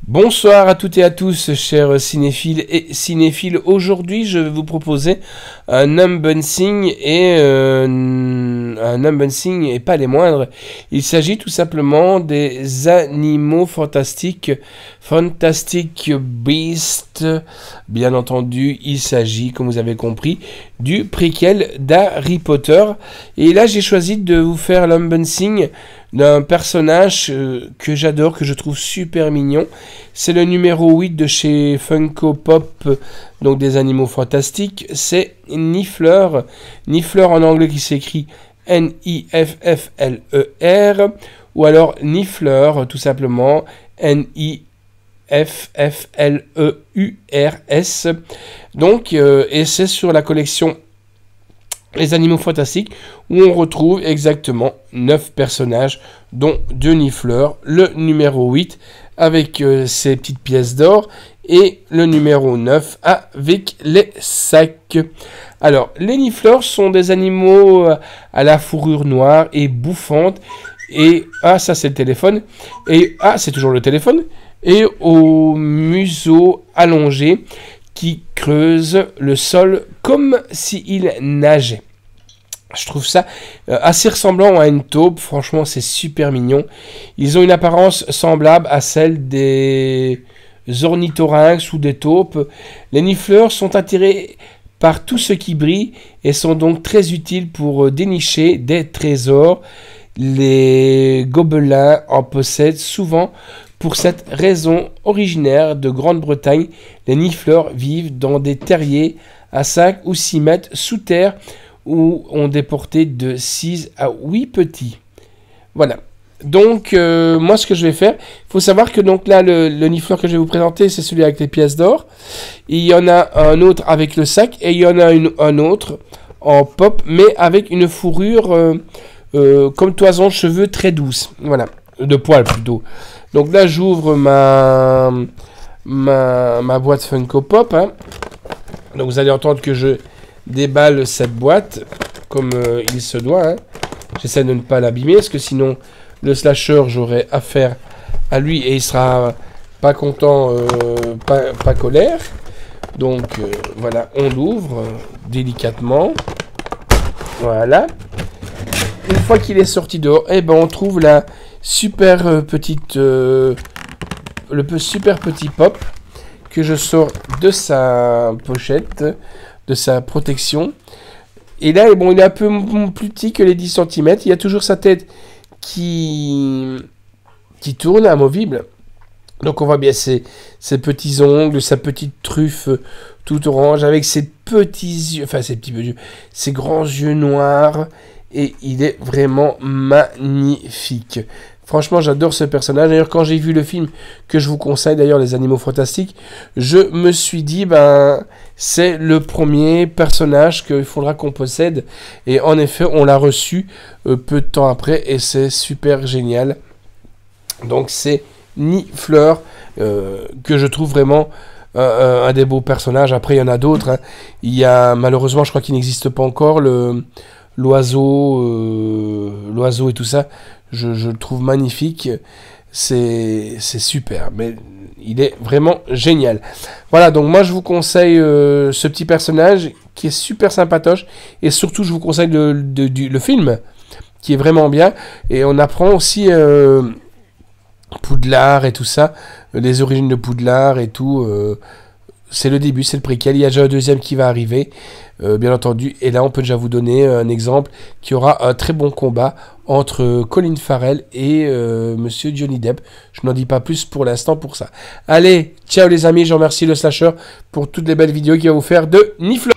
Bonsoir à toutes et à tous, chers cinéphiles et cinéphiles. Aujourd'hui, je vais vous proposer un unboxing et pas les moindres. Il s'agit tout simplement des animaux fantastiques, Fantastic Beasts. Bien entendu, il s'agit, comme vous avez compris, du préquel d'Harry Potter. Et là, j'ai choisi de vous faire l'unboxing d'un personnage que j'adore, que je trouve super mignon. C'est le numéro 8 de chez Funko Pop, donc des animaux fantastiques. C'est Niffler. Niffler en anglais qui s'écrit Niffler, ou alors Niffler, tout simplement, Niffleurs. Donc, et c'est sur la collection Les Animaux Fantastiques, où on retrouve exactement 9 personnages, dont 2 Niffler, le numéro 8 avec ses petites pièces d'or, et le numéro 9 avec les sacs. Alors, les Nifflers sont des animaux à la fourrure noire et bouffante, et ça c'est le téléphone, et c'est toujours le téléphone, et au museau allongé, qui creuse le sol comme s'il nageait. Je trouve ça assez ressemblant à une taupe. Franchement, c'est super mignon. Ils ont une apparence semblable à celle des ornithorynques ou des taupes. Les Nifflers sont attirés par tout ce qui brille et sont donc très utiles pour dénicher des trésors. Les gobelins en possèdent souvent. Pour cette raison, originaire de Grande-Bretagne, les Nifflers vivent dans des terriers à 5 ou 6 mètres sous terre où ont des portées de 6 à 8 petits. Voilà. Donc, moi, ce que je vais faire, il faut savoir que donc là, le Niffler que je vais vous présenter, c'est celui avec les pièces d'or. Il y en a un autre avec le sac et il y en a un autre en pop, mais avec une fourrure comme toison de cheveux très douce. Voilà. De poils plutôt. Donc là, j'ouvre ma boîte Funko Pop. Hein. Donc vous allez entendre que je déballe cette boîte comme il se doit. Hein. J'essaie de ne pas l'abîmer parce que sinon le slasher, j'aurai affaire à lui et il sera pas content, pas colère. Donc voilà, on l'ouvre délicatement. Voilà. Une fois qu'il est sorti dehors, on trouve la super petite, le super petit pop que je sors de sa pochette, de sa protection. Et là, il est un peu plus petit que les 10 cm. Il y a toujours sa tête qui tourne, amovible. Donc on voit bien ses petits ongles, sa petite truffe tout orange, avec ses petits yeux, ses grands yeux noirs. Et il est vraiment magnifique. Franchement, j'adore ce personnage. D'ailleurs, quand j'ai vu le film que je vous conseille, d'ailleurs, Les Animaux Fantastiques, je me suis dit, c'est le premier personnage qu'il faudra qu'on possède. Et en effet, on l'a reçu peu de temps après et c'est super génial. Donc, c'est Niffler que je trouve vraiment un des beaux personnages. Après, il y en a d'autres. Hein. Il y a, malheureusement, je crois qu'il n'existe pas encore, l'oiseau et tout ça, je le trouve magnifique, c'est super, mais il est vraiment génial. Voilà, donc moi je vous conseille ce petit personnage qui est super sympatoche, et surtout je vous conseille le film, qui est vraiment bien, et on apprend aussi Poudlard et tout ça, les origines de Poudlard et tout. C'est le début, c'est le préquel. Il y a déjà un deuxième qui va arriver, bien entendu. Et là, on peut déjà vous donner un exemple qui aura un très bon combat entre Colin Farrell et Monsieur Johnny Depp. Je n'en dis pas plus pour l'instant pour ça. Allez, ciao les amis, je remercie le Slasher pour toutes les belles vidéos qu'il va vous faire de Niffler.